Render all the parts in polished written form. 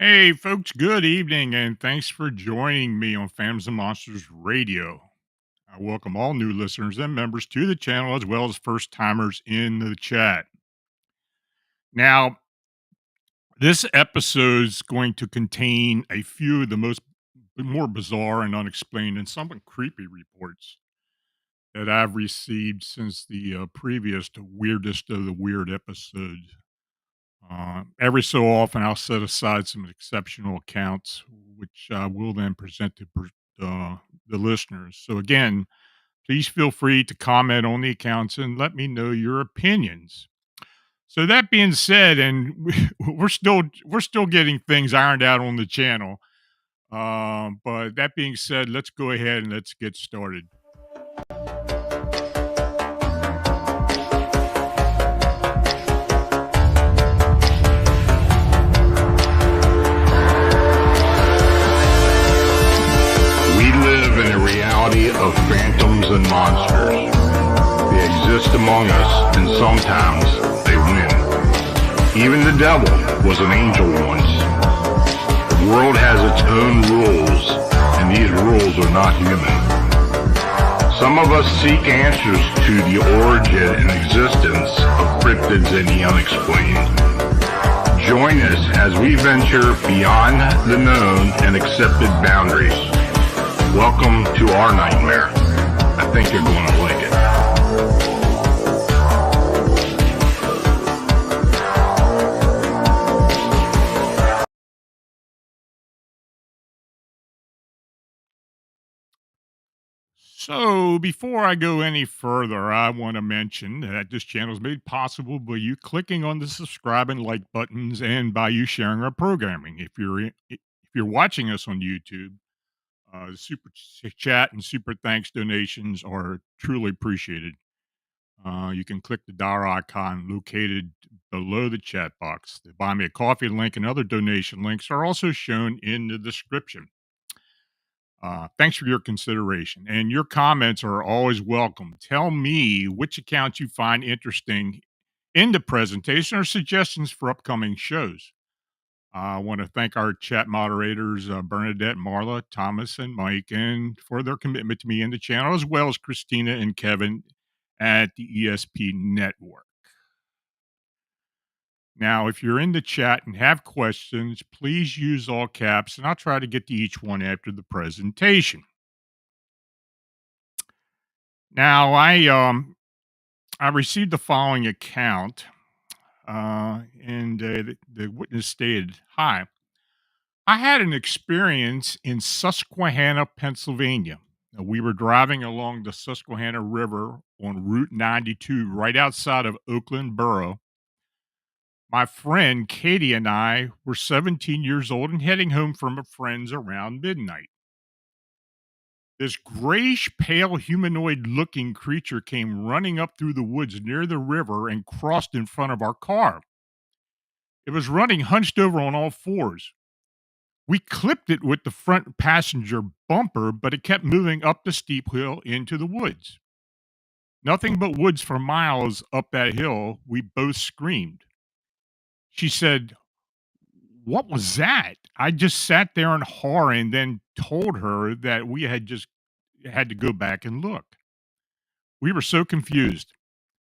Hey, folks, good evening, and thanks for joining me on Phantoms Monsters Radio. I welcome all new listeners and members to the channel, as well as first timers in the chat. Now, this episode is going to contain a few of the more bizarre and unexplained and somewhat creepy reports that I've received since the previous weirdest of the weird episodes. Every so often, I'll set aside some exceptional accounts, which I will then present to the listeners. So, again, please feel free to comment on the accounts and let me know your opinions. So that being said, and we're still getting things ironed out on the channel. But that being said, let's go ahead and let's get started. We live in a reality of phantoms and monsters. They exist among us, and sometimes they win. Even the devil was an angel once. The world has its own rules, and these rules are not human. Some of us seek answers to the origin and existence of cryptids and the unexplained. Join us as we venture beyond the known and accepted boundaries. Welcome to our nightmare. I think you're going to like it. So, before I go any further, I want to mention that this channel is made possible by you clicking on the subscribe and like buttons and by you sharing our programming. If you're watching us on YouTube, super chat and super thanks donations are truly appreciated. You can click the dollar icon located below the chat box. The Buy Me a Coffee link and other donation links are also shown in the description. Thanks for your consideration, and your comments are always welcome. Tell me which accounts you find interesting in the presentation or suggestions for upcoming shows. I want to thank our chat moderators, Bernadette, Marla, Thomas, and Mike, and for their commitment to me and the channel, as well as Christina and Kevin at the ESP Network. Now, if you're in the chat and have questions, please use all caps, and I'll try to get to each one after the presentation. Now, I received the following account, and the witness stated, "Hi, I had an experience in Susquehanna, Pennsylvania. We were driving along the Susquehanna River on Route 92, right outside of Oakland Borough. My friend Katie and I were 17 years old and heading home from a friend's around midnight. This grayish pale humanoid looking creature came running up through the woods near the river and crossed in front of our car. It was running hunched over on all fours. We clipped it with the front passenger bumper, but it kept moving up the steep hill into the woods. Nothing but woods for miles up that hill. We both screamed. She said, 'What was that?' I just sat there in horror and then told her that we had just had to go back and look. We were so confused.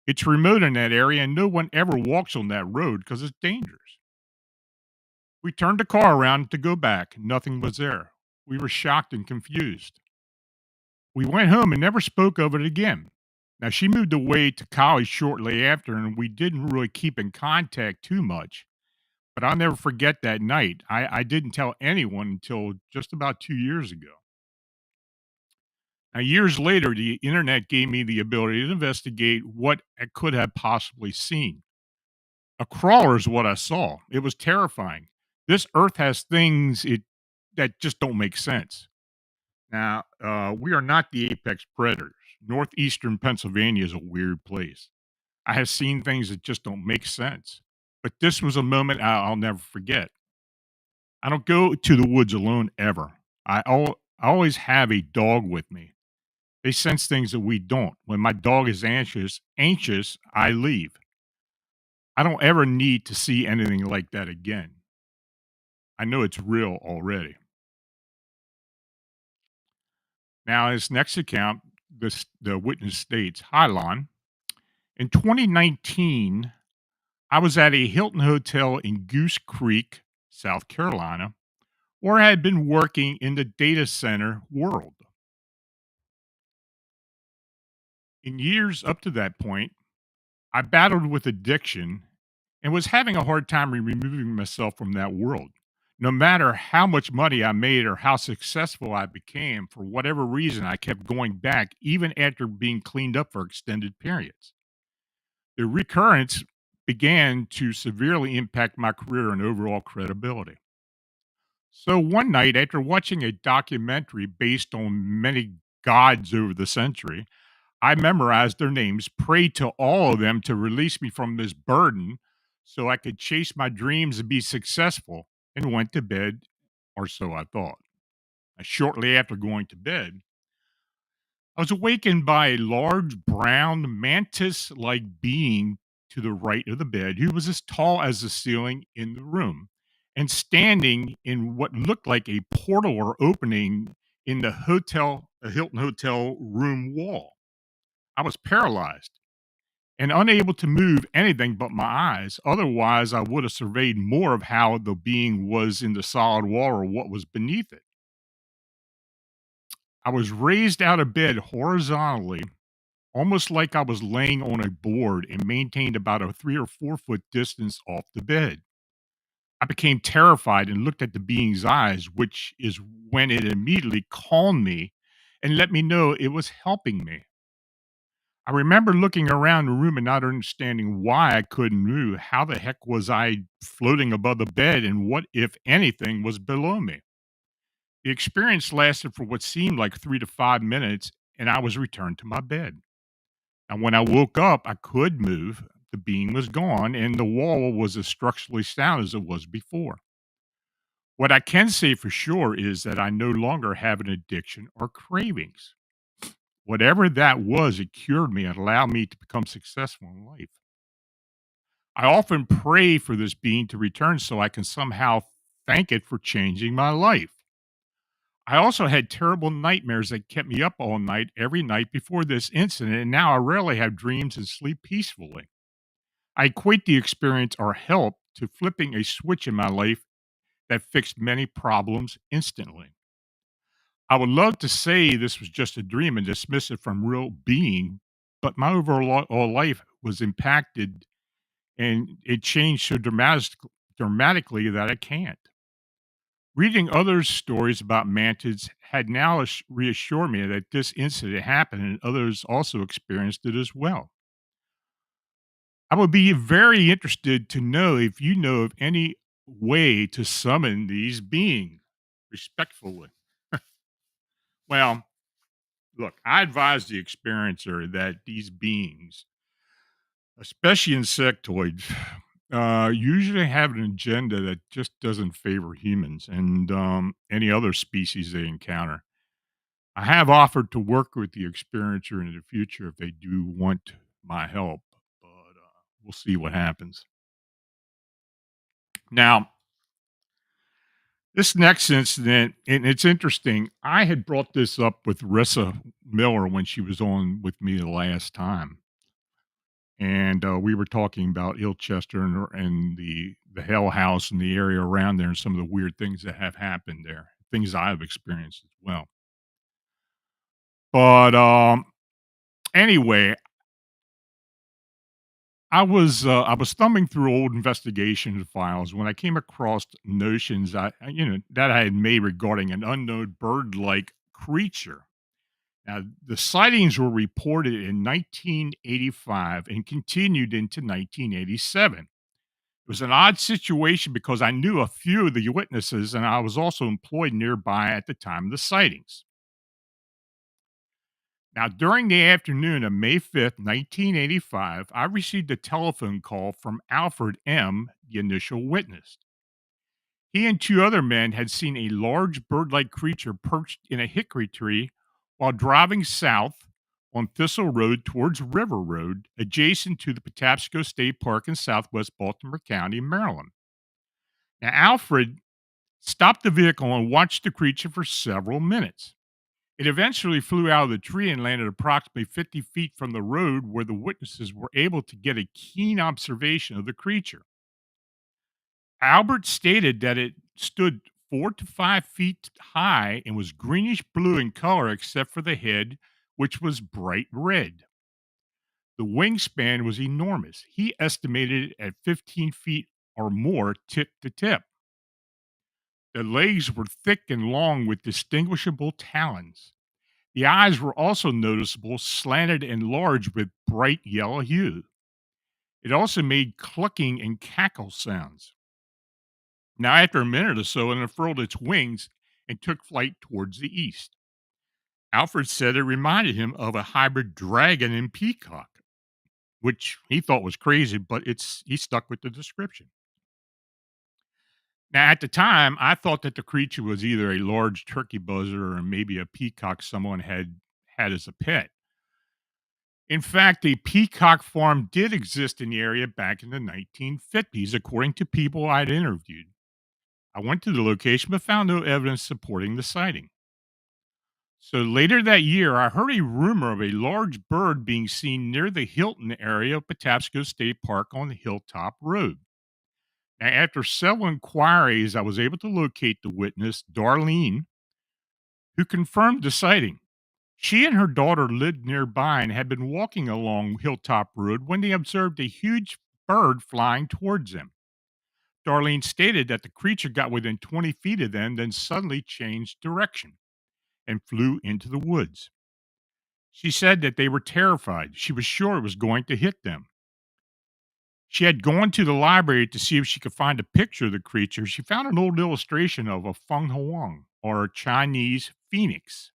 It's remote in that area and no one ever walks on that road because it's dangerous. We turned the car around to go back. Nothing was there. We were shocked and confused. We went home and never spoke of it again. Now, she moved away to college shortly after, and we didn't really keep in contact too much. But I'll never forget that night. I didn't tell anyone until just about 2 years ago. Now, years later, the internet gave me the ability to investigate what I could have possibly seen. A crawler is what I saw. It was terrifying. This earth has things that just don't make sense. Now, we are not the apex predators. Northeastern Pennsylvania is a weird place. I have seen things that just don't make sense. But this was a moment I'll never forget. I don't go to the woods alone ever. I always have a dog with me. They sense things that we don't. When my dog is anxious, I leave. I don't ever need to see anything like that again. I know it's real already. Now, his next account, the witness states, "Hi, Lon. In 2019, I was at a Hilton hotel in Goose Creek, South Carolina, where I had been working in the data center world. In years up to that point, I battled with addiction and was having a hard time removing myself from that world. No matter how much money I made or how successful I became, for whatever reason, I kept going back even after being cleaned up for extended periods. The recurrence began to severely impact my career and overall credibility. So one night, after watching a documentary based on many gods over the century, I memorized their names, prayed to all of them to release me from this burden so I could chase my dreams and be successful, and went to bed, or so I thought. Shortly after going to bed, I was awakened by a large brown mantis like being to the right of the bed who was as tall as the ceiling in the room and standing in what looked like a portal or opening in the Hilton Hotel room wall. I was paralyzed and unable to move anything but my eyes. Otherwise, I would have surveyed more of how the being was in the solid wall or what was beneath it. I was raised out of bed horizontally, almost like I was laying on a board, and maintained about a 3 or 4 foot distance off the bed. I became terrified and looked at the being's eyes, which is when it immediately calmed me and let me know it was helping me. I remember looking around the room and not understanding why I couldn't move. How the heck was I floating above the bed, and what, if anything, was below me? The experience lasted for what seemed like 3 to 5 minutes, and I was returned to my bed. And when I woke up, I could move. The being was gone, and the wall was as structurally sound as it was before. What I can say for sure is that I no longer have an addiction or cravings. Whatever that was, it cured me and allowed me to become successful in life. I often pray for this being to return so I can somehow thank it for changing my life. I also had terrible nightmares that kept me up all night, every night before this incident, and now I rarely have dreams and sleep peacefully. I equate the experience or help to flipping a switch in my life that fixed many problems instantly. I would love to say this was just a dream and dismiss it from real being, but my overall life was impacted and it changed so dramatically that I can't. Reading others' stories about mantids had now reassured me that this incident happened and others also experienced it as well. I would be very interested to know if you know of any way to summon these beings respectfully. Well, look, I advise the experiencer that these beings, especially insectoids, usually have an agenda that just doesn't favor humans and any other species they encounter. I have offered to work with the experiencer in the future if they do want my help, but we'll see what happens. Now, this next incident, and it's interesting. I had brought this up with Rissa Miller when she was on with me the last time, and we were talking about Ilchester and the Hell House and the area around there, and some of the weird things that have happened there, things I've experienced as well. But anyway, I was thumbing through old investigation files when I came across notions that I had made regarding an unknown bird-like creature. Now, the sightings were reported in 1985 and continued into 1987. It was an odd situation because I knew a few of the witnesses and I was also employed nearby at the time of the sightings. Now, during the afternoon of May 5th, 1985, I received a telephone call from Alfred M., the initial witness. He and two other men had seen a large bird like creature perched in a hickory tree while driving south on Thistle Road towards River Road, adjacent to the Patapsco State Park in southwest Baltimore County, Maryland. Now, Alfred stopped the vehicle and watched the creature for several minutes. It eventually flew out of the tree and landed approximately 50 feet from the road, where the witnesses were able to get a keen observation of the creature. Albert stated that it stood 4 to 5 feet high and was greenish blue in color except for the head, which was bright red. The wingspan was enormous. He estimated it at 15 feet or more tip to tip. The legs were thick and long with distinguishable talons. The eyes were also noticeable, slanted and large with bright yellow hue. It also made clucking and cackle sounds. Now, after a minute or so, it unfurled its wings and took flight towards the east. Alfred said it reminded him of a hybrid dragon and peacock, which he thought was crazy, but he stuck with the description. Now, at the time, I thought that the creature was either a large turkey buzzard or maybe a peacock someone had as a pet. In fact, a peacock farm did exist in the area back in the 1950s, according to people I'd interviewed. I went to the location but found no evidence supporting the sighting. So later that year, I heard a rumor of a large bird being seen near the Hilton area of Patapsco State Park on the Hilltop Road. Now, after several inquiries, I was able to locate the witness, Darlene, who confirmed the sighting. She and her daughter lived nearby and had been walking along Hilltop Road when they observed a huge bird flying towards them. Darlene stated that the creature got within 20 feet of them, then suddenly changed direction and flew into the woods. She said that they were terrified. She was sure it was going to hit them. She had gone to the library to see if she could find a picture of the creature. She found an old illustration of a feng huang, or a Chinese phoenix,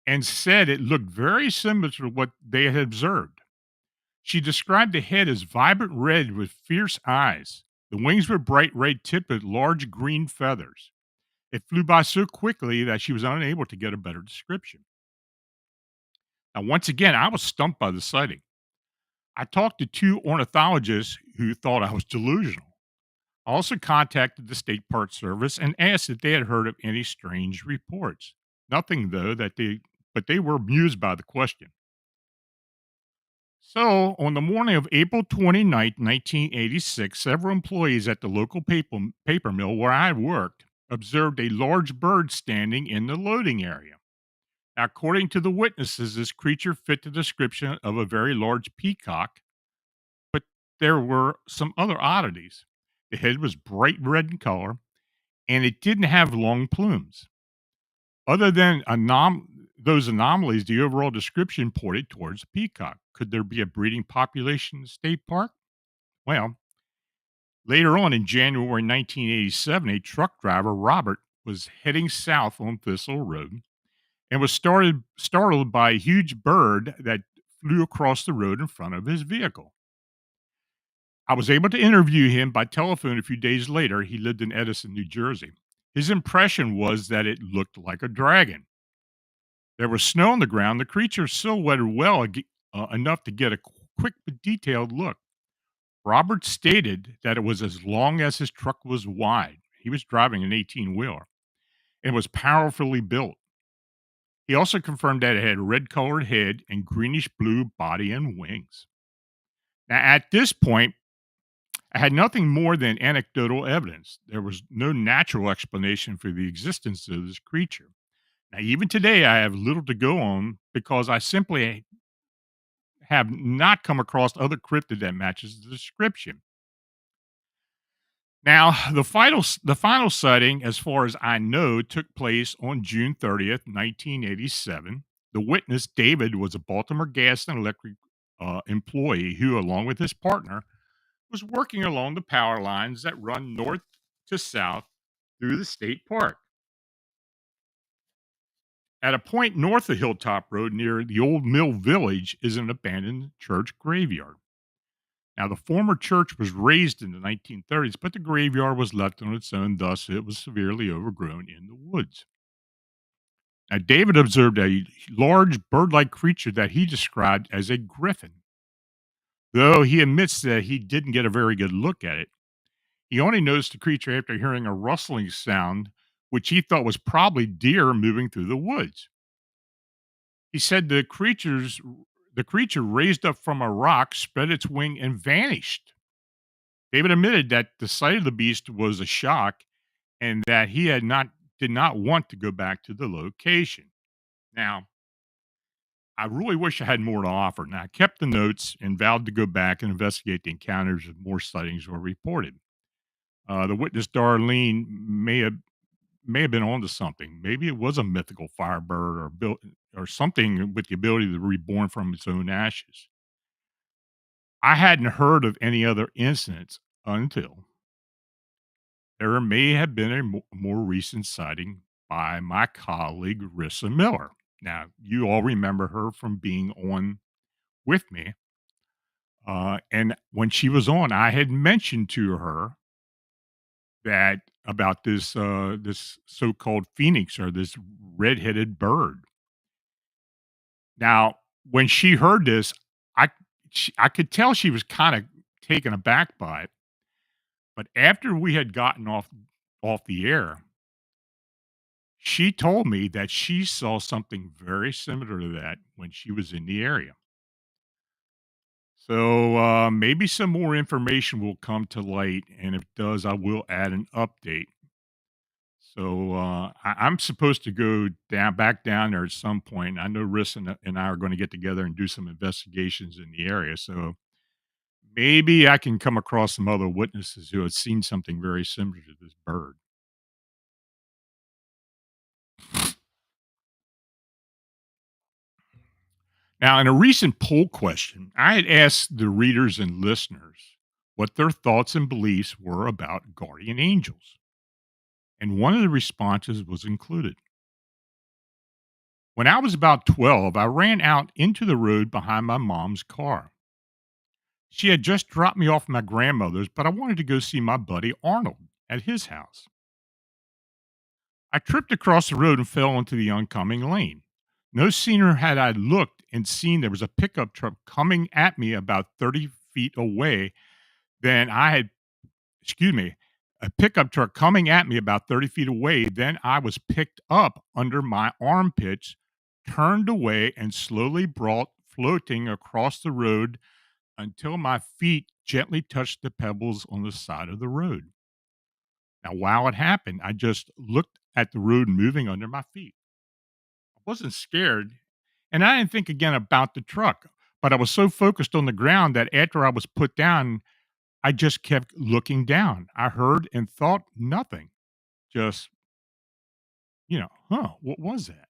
and said it looked very similar to what they had observed. She described the head as vibrant red with fierce eyes. The wings were bright red tipped with large green feathers. It flew by so quickly that she was unable to get a better description. Now, once again, I was stumped by the sighting. I talked to two ornithologists who thought I was delusional. I also contacted the State Park Service and asked if they had heard of any strange reports. Nothing, though, but they were amused by the question. So, on the morning of April 29th, 1986, several employees at the local paper mill where I worked observed a large bird standing in the loading area. Now, according to the witnesses, this creature fit the description of a very large peacock, but there were some other oddities. The head was bright red in color, and it didn't have long plumes. Other than those anomalies, the overall description pointed towards the peacock. Could there be a breeding population in the state park? Well, later on in January 1987, a truck driver, Robert, was heading south on Thistle Road and was startled by a huge bird that flew across the road in front of his vehicle. I was able to interview him by telephone a few days later. He lived in Edison, New Jersey. His impression was that it looked like a dragon. There was snow on the ground. The creature silhouetted well enough to get a quick but detailed look. Robert stated that it was as long as his truck was wide. He was driving an 18-wheeler and was powerfully built. He also confirmed that it had a red-colored head and greenish-blue body and wings. Now, at this point, I had nothing more than anecdotal evidence. There was no natural explanation for the existence of this creature. Now, even today, I have little to go on because I simply have not come across other cryptid that matches the description. Now, the final sighting, as far as I know, took place on June 30th, 1987. The witness, David, was a Baltimore Gas and Electric employee who, along with his partner, was working along the power lines that run north to south through the state park. At a point north of Hilltop Road near the old Mill Village is an abandoned church graveyard. Now, the former church was razed in the 1930s, but the graveyard was left on its own, thus it was severely overgrown in the woods. Now, David observed a large bird-like creature that he described as a griffin. Though he admits that he didn't get a very good look at it, He only noticed the creature after hearing a rustling sound, which he thought was probably deer moving through the woods. He said the creature raised up from a rock, spread its wing, and vanished. David admitted that the sight of the beast was a shock and that he did not want to go back to the location. Now, I really wish I had more to offer. Now, I kept the notes and vowed to go back and investigate the encounters if more sightings were reported. The witness Darlene may have been onto something. Maybe it was a mythical firebird or something with the ability to reborn from its own ashes. I hadn't heard of any other incidents until there may have been a more recent sighting by my colleague Rissa Miller. Now, you all remember her from being on with me. And when she was on, I had mentioned to her that about this so-called phoenix or this red-headed bird. Now, when she heard this, I I could tell she was kind of taken aback by it. But after we had gotten off the air, she told me that she saw something very similar to that when she was in the area. So maybe some more information will come to light, and if it does, I will add an update. So I'm supposed to go back down there at some point. I know Riss and I are going to get together and do some investigations in the area. So maybe I can come across some other witnesses who have seen something very similar to this bird. Now, in a recent poll question, I had asked the readers and listeners what their thoughts and beliefs were about guardian angels. And one of the responses was included. When I was about 12, I ran out into the road behind my mom's car. She had just dropped me off at my grandmother's, but I wanted to go see my buddy Arnold at his house. I tripped across the road and fell into the oncoming lane. No sooner had I looked and seen there was a pickup truck coming at me about 30 feet away than I had, excuse me, a pickup truck coming at me about 30 feet away. Then I was picked up under my armpits, turned away, and slowly brought floating across the road until my feet gently touched the pebbles on the side of the road. Now, while it happened, I just looked at the road moving under my feet. I wasn't scared, and I didn't think again about the truck, but I was so focused on the ground that after I was put down, I just kept looking down. I heard and thought nothing. Just, what was that?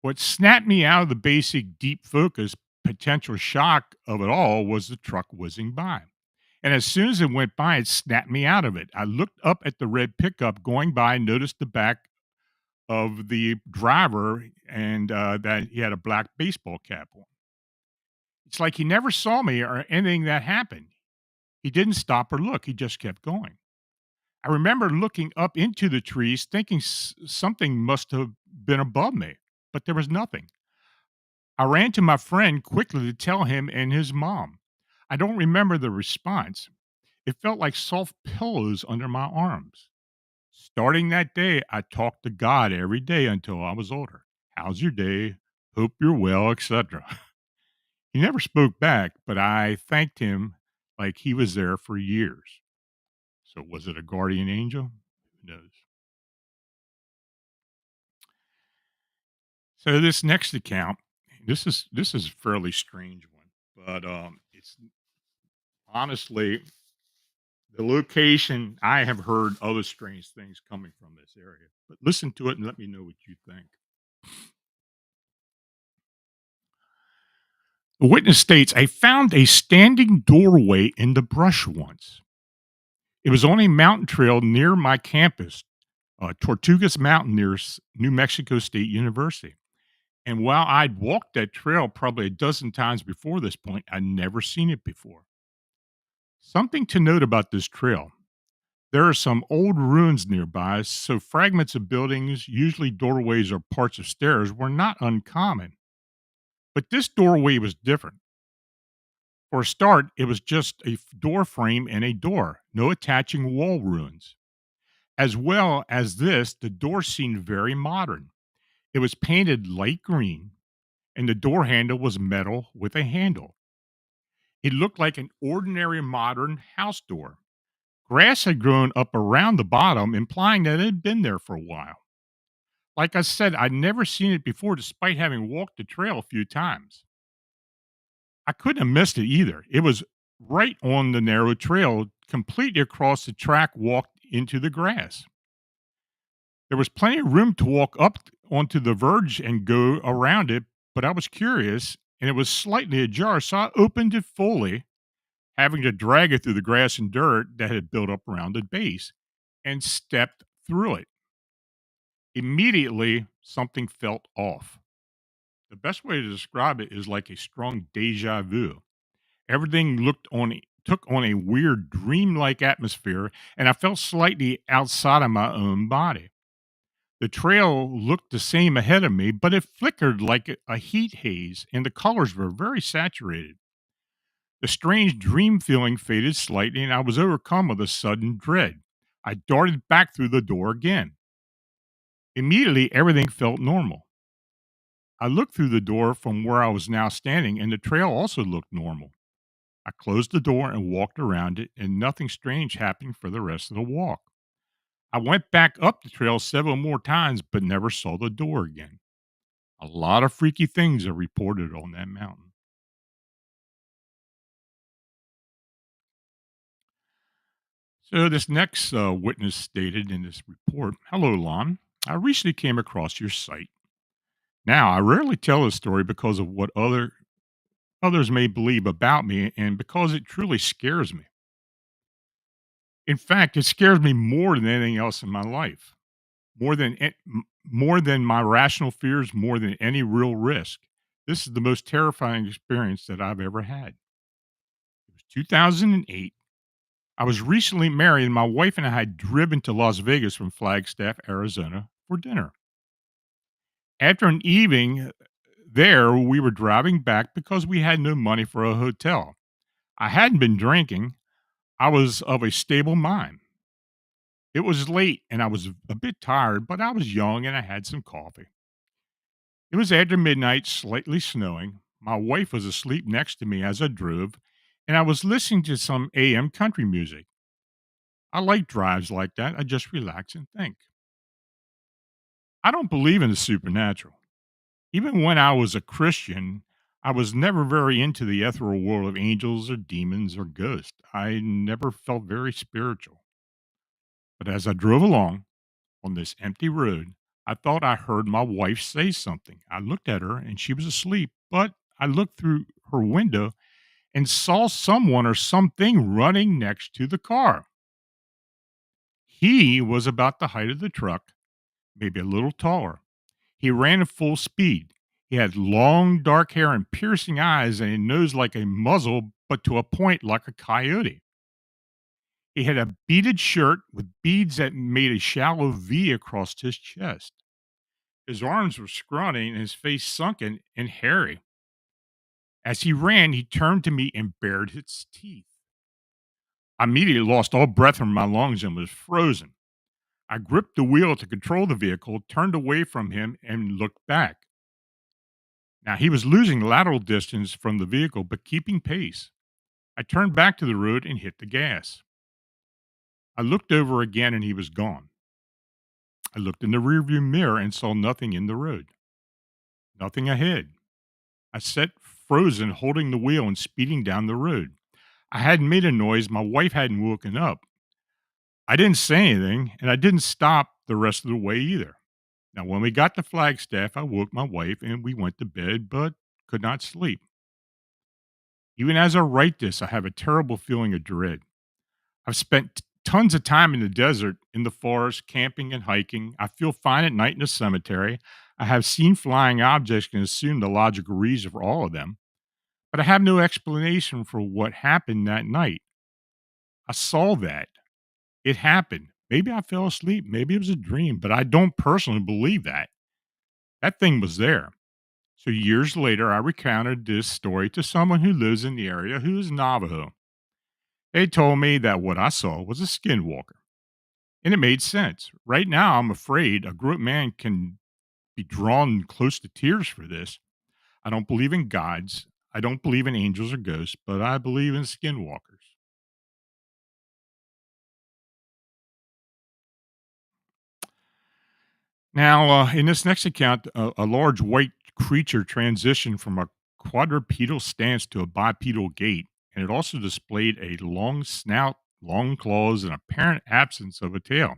What snapped me out of the basic deep focus potential shock of it all was the truck whizzing by. And as soon as it went by, it snapped me out of it. I looked up at the red pickup going by and noticed the back of the driver and that he had a black baseball cap on. It's like he never saw me or anything that happened. He didn't stop or look, he just kept going. I remember looking up into the trees, thinking something must have been above me, but there was nothing. I ran to my friend quickly to tell him and his mom. I don't remember the response. It felt like soft pillows under my arms. Starting that day, I talked to God every day until I was older. How's your day? Hope you're well, etc. He never spoke back, but I thanked him like he was there for years. So was it a guardian angel? Who knows? So this next account, this is a fairly strange one, but it's honestly the location. I have heard other strange things coming from this area, but listen to it and let me know what you think. The witness states, I found a standing doorway in the brush once. It was on a mountain trail near my campus, Tortugas Mountain near New Mexico State University. And while I'd walked that trail probably a dozen times before this point, I'd never seen it before. Something to note about this trail. There are some old ruins nearby, so fragments of buildings, usually doorways or parts of stairs, were not uncommon. But this doorway was different. For a start, it was just a door frame and a door, no attaching wall ruins. As well as this, the door seemed very modern. It was painted light green, and the door handle was metal with a handle. It looked like an ordinary modern house door. Grass had grown up around the bottom, implying that it had been there for a while. Like I said, I'd never seen it before, despite having walked the trail a few times. I couldn't have missed it either. It was right on the narrow trail, completely across the track, walked into the grass. There was plenty of room to walk up onto the verge and go around it, but I was curious and it was slightly ajar, so I opened it fully, having to drag it through the grass and dirt that had built up around the base, and stepped through it. Immediately, something felt off. The best way to describe it is like a strong deja vu. Everything took on a weird dreamlike atmosphere, and I felt slightly outside of my own body. The trail looked the same ahead of me, but it flickered like a heat haze, and the colors were very saturated. The strange dream feeling faded slightly, and I was overcome with a sudden dread. I darted back through the door again. Immediately, everything felt normal. I looked through the door from where I was now standing, and the trail also looked normal. I closed the door and walked around it, and nothing strange happened for the rest of the walk. I went back up the trail several more times, but never saw the door again. A lot of freaky things are reported on that mountain. So, this next witness stated in this report, "Hello, Lon. I recently came across your site. Now, I rarely tell this story because of what others may believe about me and because it truly scares me. In fact, it scares me more than anything else in my life. More than my rational fears, more than any real risk. This is the most terrifying experience that I've ever had. It was 2008. I was recently married, and my wife and I had driven to Las Vegas from Flagstaff, Arizona for dinner. After an evening there, we were driving back because we had no money for a hotel. I hadn't been drinking. I was of a stable mind. It was late and I was a bit tired, but I was young and I had some coffee. It was after midnight, slightly snowing. My wife was asleep next to me as I drove, and I was listening to some AM country music. I like drives like that. I just relax and think. I don't believe in the supernatural. Even when I was a Christian, I was never very into the ethereal world of angels or demons or ghosts. I never felt very spiritual. But as I drove along on this empty road, I thought I heard my wife say something. I looked at her and she was asleep, but I looked through her window and saw someone or something running next to the car. He was about the height of the truck, maybe a little taller. He ran at full speed. He had long dark hair and piercing eyes and a nose like a muzzle, but to a point like a coyote. He had a beaded shirt with beads that made a shallow V across his chest. His arms were scrawny and his face sunken and hairy. As he ran, he turned to me and bared his teeth. I immediately lost all breath from my lungs and was frozen. I gripped the wheel to control the vehicle, turned away from him, and looked back. Now, he was losing lateral distance from the vehicle, but keeping pace. I turned back to the road and hit the gas. I looked over again and he was gone. I looked in the rearview mirror and saw nothing in the road, nothing ahead. I sat frozen, holding the wheel and speeding down the road. I hadn't made a noise. My wife hadn't woken up. I didn't say anything, and I didn't stop the rest of the way either. Now, when we got to Flagstaff, I woke my wife and we went to bed, but could not sleep. Even as I write this, I have a terrible feeling of dread. I've spent tons of time in the desert, in the forest, camping and hiking. I feel fine at night in a cemetery. I have seen flying objects and assumed the logical reason for all of them, but I have no explanation for what happened that night. I saw that. It happened. Maybe I fell asleep. Maybe it was a dream, but I don't personally believe that. That thing was there. So years later, I recounted this story to someone who lives in the area who is Navajo. They told me that what I saw was a skinwalker, and it made sense. Right now, I'm afraid a grown man can be drawn close to tears for this. I don't believe in gods. I don't believe in angels or ghosts, but I believe in skinwalkers. Now, in this next account, a large white creature transitioned from a quadrupedal stance to a bipedal gait, and it also displayed a long snout, long claws, and apparent absence of a tail.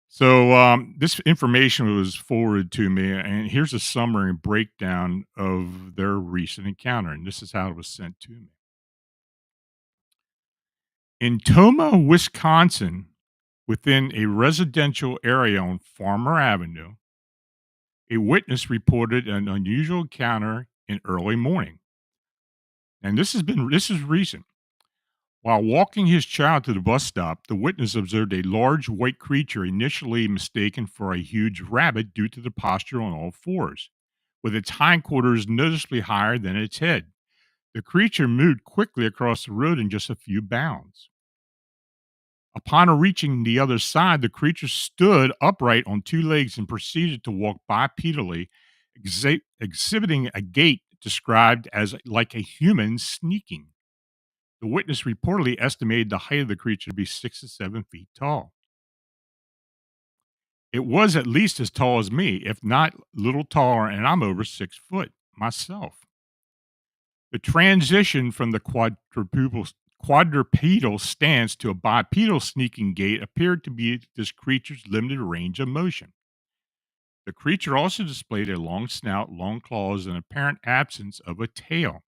So, this information was forwarded to me, and here's a summary and breakdown of their recent encounter. And this is how it was sent to me. In Toma, Wisconsin, within a residential area on Farmer Avenue, a witness reported an unusual encounter in early morning. And this is recent. While walking his child to the bus stop, the witness observed a large white creature initially mistaken for a huge rabbit due to the posture on all fours, with its hindquarters noticeably higher than its head. The creature moved quickly across the road in just a few bounds. Upon reaching the other side, the creature stood upright on two legs and proceeded to walk bipedally, exhibiting a gait described as like a human sneaking. The witness reportedly estimated the height of the creature to be 6 to 7 feet tall. It was at least as tall as me, if not a little taller, and I'm over 6 foot myself. The transition from the quadrupedal stance to a bipedal sneaking gait appeared to be this creature's limited range of motion. The creature also displayed a long snout, long claws, and apparent absence of a tail.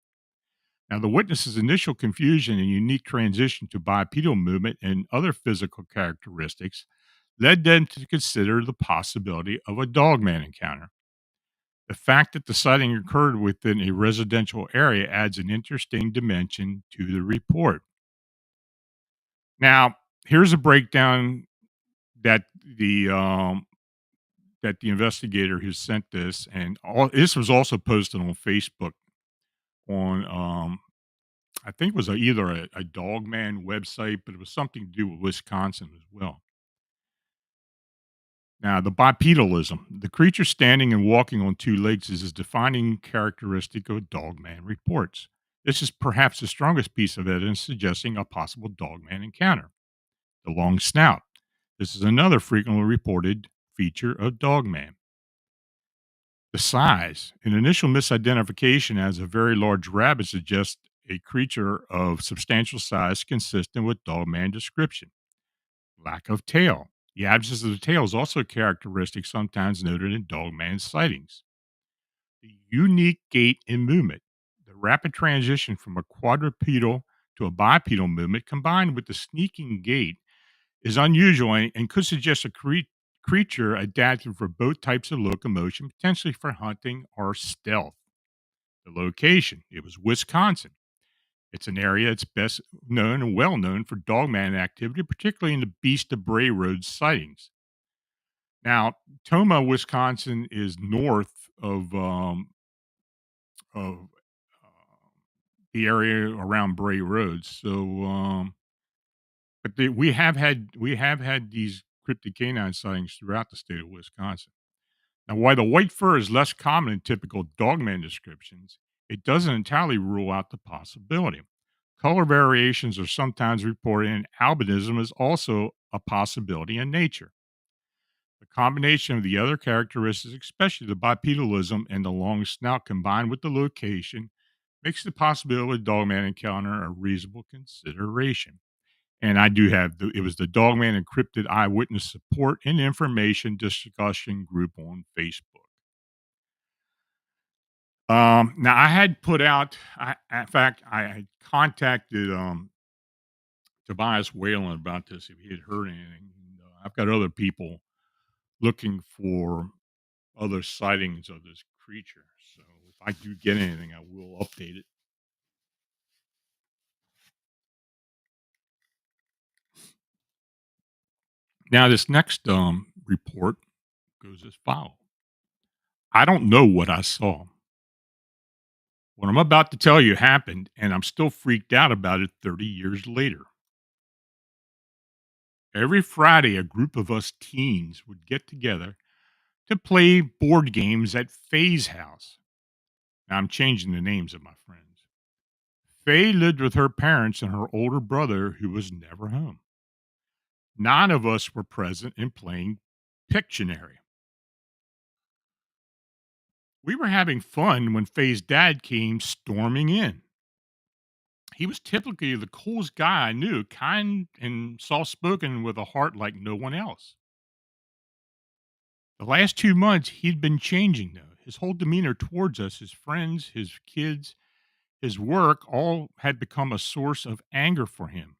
Now, the witness's initial confusion and unique transition to bipedal movement and other physical characteristics led them to consider the possibility of a dogman encounter. The fact that the sighting occurred within a residential area adds an interesting dimension to the report. Now, here's a breakdown that the investigator who sent this, and this was also posted on Facebook on I think it was either a Dogman website, but it was something to do with Wisconsin as well. Now, the bipedalism, the creature standing and walking on two legs, is a defining characteristic of Dogman reports. This is perhaps the strongest piece of evidence suggesting a possible Dogman encounter. The long snout. This is another frequently reported feature of Dogman. The size. An initial misidentification as a very large rabbit suggests a creature of substantial size consistent with Dogman description. Lack of tail. The absence of the tail is also a characteristic sometimes noted in Dogman sightings. The unique gait and movement. The rapid transition from a quadrupedal to a bipedal movement combined with the sneaking gait is unusual and could suggest a creature adapted for both types of locomotion, potentially for hunting or stealth. The location, it was Wisconsin. It's an area that's best known and well known for dogman activity, particularly in the Beast of Bray Road sightings. Now, Toma, Wisconsin is north of the area around Bray Road. So, we have had these cryptid canine sightings throughout the state of Wisconsin. Now, while the white fur is less common in typical dogman descriptions, it doesn't entirely rule out the possibility. Color variations are sometimes reported, and albinism is also a possibility in nature. The combination of the other characteristics, especially the bipedalism and the long snout, combined with the location, makes the possibility of dogman encounter a reasonable consideration. And I do have it was the Dogman Encrypted Eyewitness Support and Information Discussion Group on Facebook. Now I had put out, in fact, I had contacted Tobias Whalen about this if he had heard anything. And, I've got other people looking for other sightings of this creature. So if I do get anything, I will update it. Now, this next report goes as follows. I don't know what I saw. What I'm about to tell you happened, and I'm still freaked out about it 30 years later. Every Friday, a group of us teens would get together to play board games at Faye's house. Now, I'm changing the names of my friends. Faye lived with her parents and her older brother, who was never home. None of us were present in playing Pictionary. We were having fun when Faye's dad came storming in. He was typically the coolest guy I knew, kind and soft spoken with a heart like no one else. The last 2 months, he'd been changing, though. His whole demeanor towards us, his friends, his kids, his work, all had become a source of anger for him.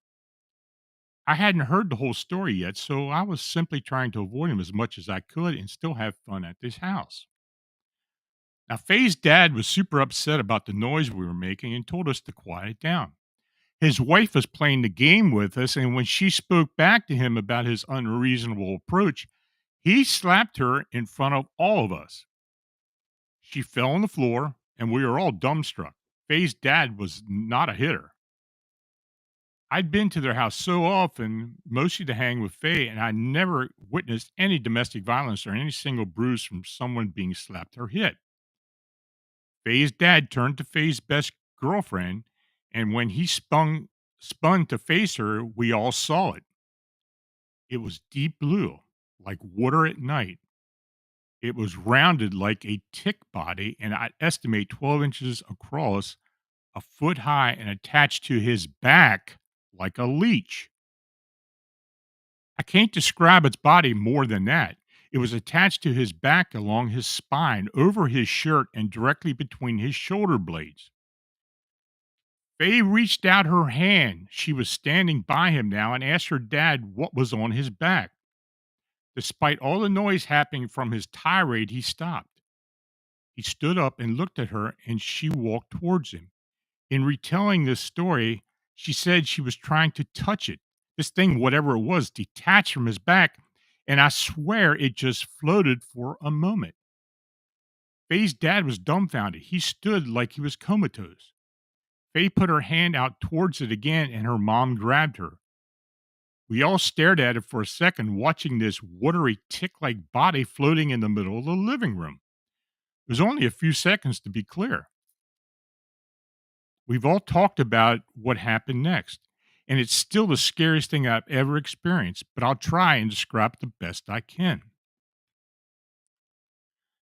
I hadn't heard the whole story yet, so I was simply trying to avoid him as much as I could and still have fun at this house. Now, Faye's dad was super upset about the noise we were making and told us to quiet down. His wife was playing the game with us, and when she spoke back to him about his unreasonable approach, he slapped her in front of all of us. She fell on the floor, and we were all dumbstruck. Faye's dad was not a hitter. I'd been to their house so often, mostly to hang with Faye, and I never witnessed any domestic violence or any single bruise from someone being slapped or hit. Faye's dad turned to Faye's best girlfriend, and when he spun to face her, we all saw it. It was deep blue, like water at night. It was rounded like a tick body, and I'd estimate 12 inches across, a foot high, and attached to his back like a leech. I can't describe its body more than that. It was attached to his back along his spine, over his shirt, and directly between his shoulder blades. Faye reached out her hand. She was standing by him now and asked her dad what was on his back. Despite all the noise happening from his tirade, he stopped. He stood up and looked at her, and she walked towards him. In retelling this story, she said she was trying to touch it. This thing, whatever it was, detached from his back, and I swear it just floated for a moment. Faye's dad was dumbfounded. He stood like he was comatose. Faye put her hand out towards it again, and her mom grabbed her. We all stared at it for a second, watching this watery tick like body floating in the middle of the living room. It was only a few seconds, to be clear. We've all talked about what happened next, and it's still the scariest thing I've ever experienced, but I'll try and describe it the best I can.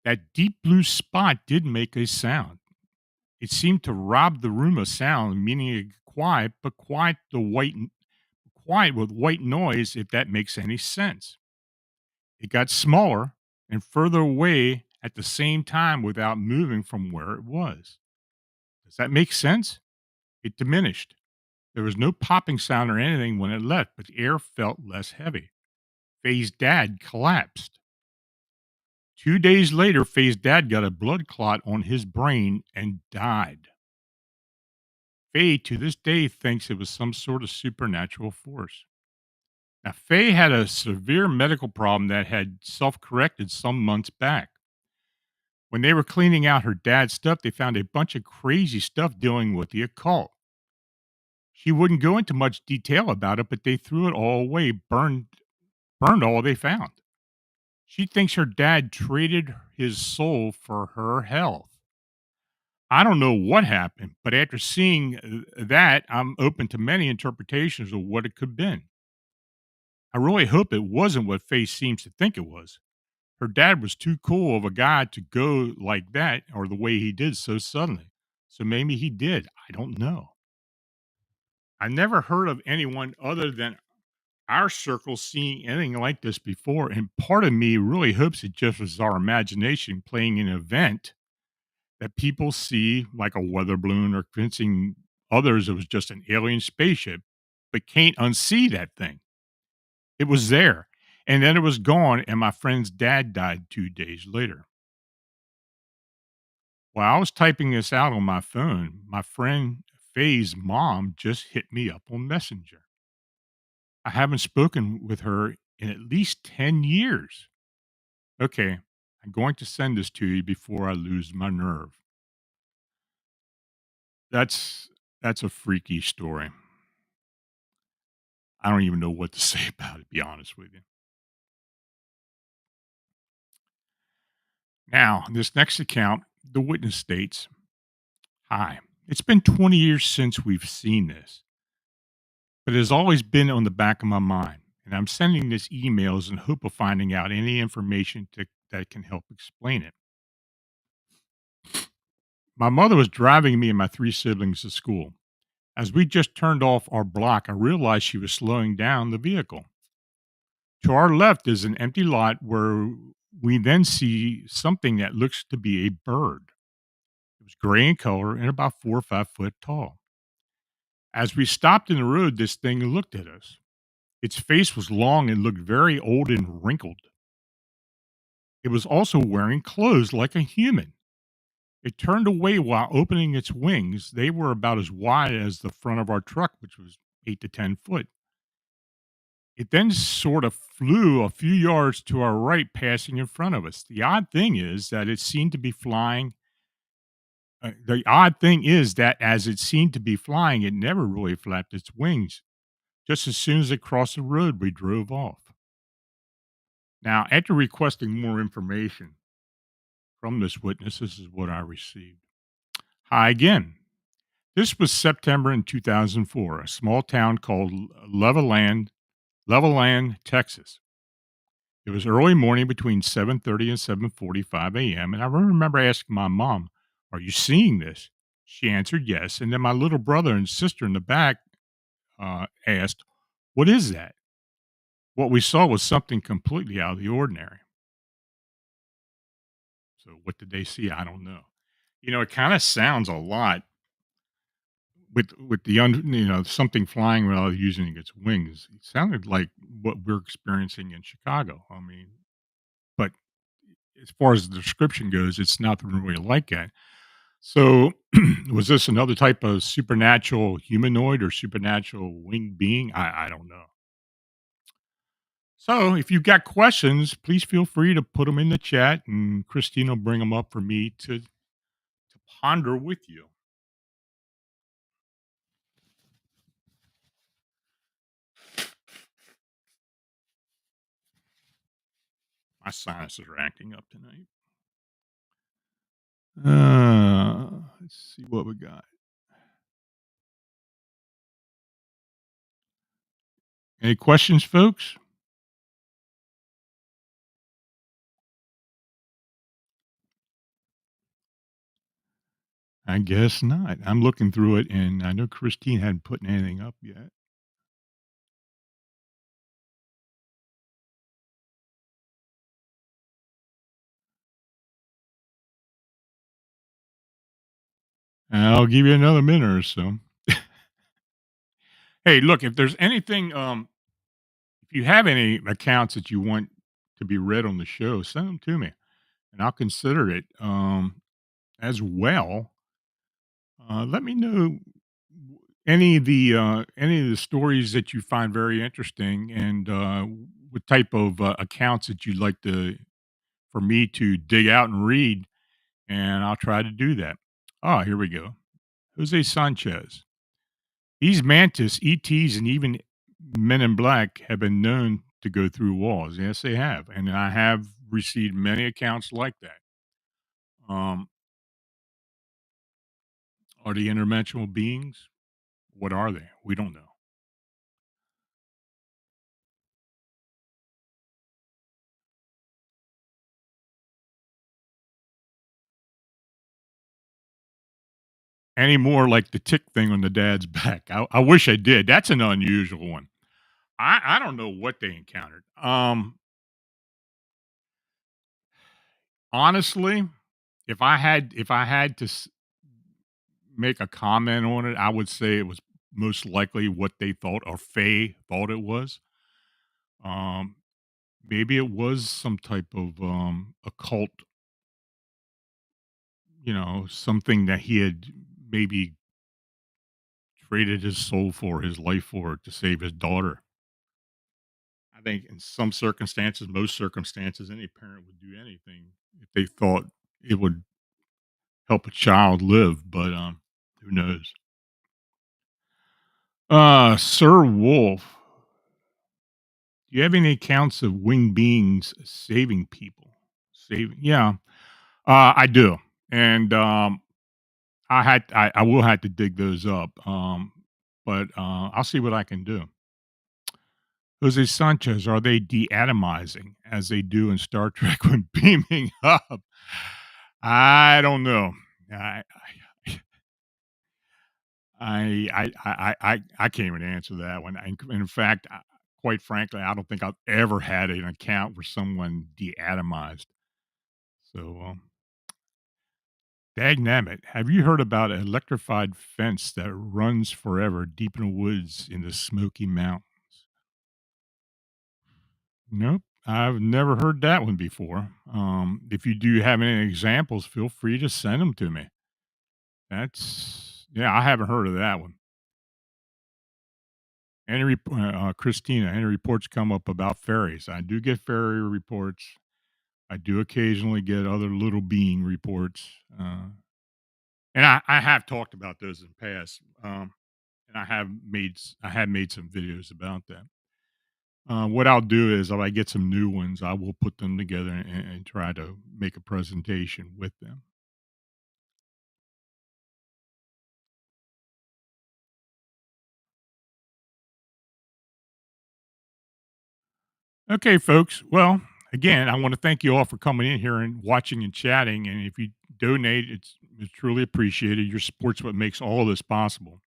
That deep blue spot did make a sound. It seemed to rob the room of sound, meaning it quiet, but quiet with white noise, if that makes any sense. It got smaller and further away at the same time without moving from where it was. Does that make sense? It diminished. There was no popping sound or anything when it left, but the air felt less heavy. Faye's dad collapsed. 2 days later, Faye's dad got a blood clot on his brain and died. Faye, to this day, thinks it was some sort of supernatural force. Now, Faye had a severe medical problem that had self corrected some months back. When they were cleaning out her dad's stuff, they found a bunch of crazy stuff dealing with the occult. She wouldn't go into much detail about it, but they threw it all away, burned all they found. She thinks her dad traded his soul for her health. I don't know what happened, but after seeing that, I'm open to many interpretations of what it could have been. I really hope it wasn't what Faye seems to think it was. Her dad was too cool of a guy to go like that or the way he did so suddenly. So maybe he did. I don't know. I never heard of anyone other than our circle seeing anything like this before. And part of me really hopes it just was our imagination playing an event that people see, like a weather balloon, or convincing others it was just an alien spaceship, but can't unsee that thing. It was there, and then it was gone, and my friend's dad died 2 days later. While I was typing this out on my phone, my friend Faye's mom just hit me up on Messenger. I haven't spoken with her in at least 10 years. Okay, I'm going to send this to you before I lose my nerve. That's that's a freaky story. I don't even know what to say about it, to be honest with you. Now, this next account, the witness states, "Hi, it's been 20 years since we've seen this, but it has always been on the back of my mind, and I'm sending this emails in hope of finding out any information that can help explain it. My mother was driving me and my three siblings to school. As we just turned off our block, I realized she was slowing down the vehicle. To our left is an empty lot where we then see something that looks to be a bird. It was gray in color and about 4 or 5 foot tall. As we stopped in the road, this thing looked at us. Its face was long and looked very old and wrinkled. It was also wearing clothes like a human. It turned away while opening its wings. They were about as wide as the front of our truck, which was 8 to 10 foot. It then sort of flew a few yards to our right, passing in front of us. The odd thing is that it seemed to be flying. The odd thing is that as it seemed to be flying, it never really flapped its wings. Just as soon as it crossed the road, we drove off." Now, after requesting more information from this witness, this is what I received. "Hi again. This was September in 2004, a small town called Levelland, Texas. It was early morning between 7:30 and 7:45 a.m. and I remember asking my mom, 'Are you seeing this?' She answered yes, and then my little brother and sister in the back asked, 'What is that?' What we saw was something completely out of the ordinary. So what did they see? I don't know. It kind of sounds a lot with something flying without using its wings. It sounded like what we're experiencing in Chicago. I mean, but as far as the description goes, it's nothing really like that. So, was this another type of supernatural humanoid or supernatural winged being? I don't know. So, if you've got questions, please feel free to put them in the chat, and Christine will bring them up for me to ponder with you. My sinuses are acting up tonight. Let's see what we got. Any questions, folks? I guess not. I'm looking through it, and I know Christine hadn't put anything up yet. I'll give you another minute or so. Hey, look, if there's anything, if you have any accounts that you want to be read on the show, send them to me, and I'll consider it. As well, let me know any of the stories that you find very interesting, and what type of accounts that you'd like to for me to dig out and read, and I'll try to do that. Oh, here we go. Jose Sanchez. These mantis, ETs, and even men in black have been known to go through walls. Yes, they have, and I have received many accounts like that. Um, are they interdimensional beings? What are they? We don't know. Any more like the tick thing on the dad's back. I wish I did. That's an unusual one. I don't know what they encountered. Honestly, if I had to make a comment on it, I would say it was most likely what they thought or Faye thought it was. Um, Maybe it was some type of occult, something that he had maybe traded his soul for, his life for, to save his daughter. I think in some circumstances, most circumstances, any parent would do anything if they thought it would help a child live, but who knows? Sir Wolf, do you have any accounts of winged beings saving people? Saving, yeah, I do, and I will have to dig those up, but I'll see what I can do. Jose Sanchez, are they deatomizing as they do in Star Trek when beaming up? I don't know. I I can't even answer that one. In fact, quite frankly, I don't think I've ever had an account where someone deatomized. So, dagnabbit, have you heard about an electrified fence that runs forever deep in the woods in the Smoky Mountains? Nope, I've never heard that one before. If you do have any examples, feel free to send them to me. That's yeah, I haven't heard of that one. Christina, any reports come up about fairies? I do get fairy reports. I do occasionally get other little being reports, and I have talked about those in the past. And I have made some videos about that. What I'll do is, if I get some new ones, I will put them together and try to make a presentation with them. Okay, folks. Well, again, I want to thank you all for coming in here and watching and chatting. And if you donate, it's truly appreciated. Your support's what makes all of this possible.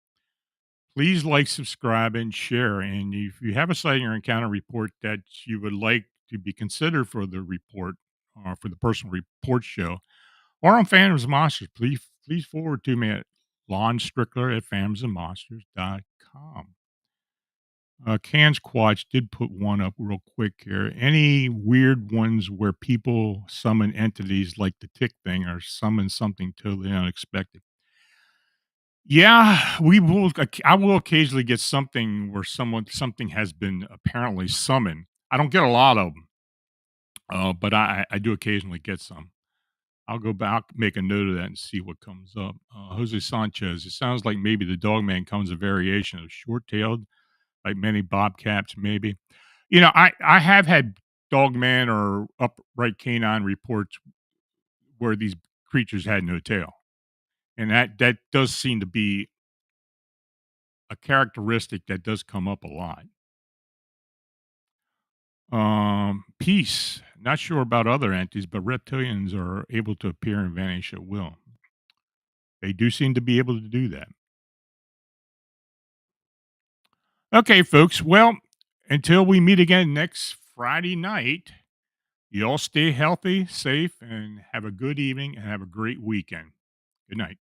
Please like, subscribe, and share. And if you have a sighting or encounter report that you would like to be considered for the report or for the personal report show or on Phantoms Monsters, please forward to me at Lon Strickler at phantomsmonsters.com. Cans Quatch did put one up real quick here. Any weird ones where people summon entities like the tick thing or summon something totally unexpected? Yeah, we will. I will occasionally get something where something has been apparently summoned. I don't get a lot of them, but I do occasionally get some. I'll go back, make a note of that, and see what comes up. Jose Sanchez. It sounds like maybe the Dogman comes a variation of short-tailed, like many bobcats, maybe. I have had Dogman or upright canine reports where these creatures had no tail, and that does seem to be a characteristic that does come up a lot. Peace. Not sure about other entities, but reptilians are able to appear and vanish at will. They do seem to be able to do that. Okay, folks. Well, until we meet again next Friday night, you all stay healthy, safe, and have a good evening and have a great weekend. Good night.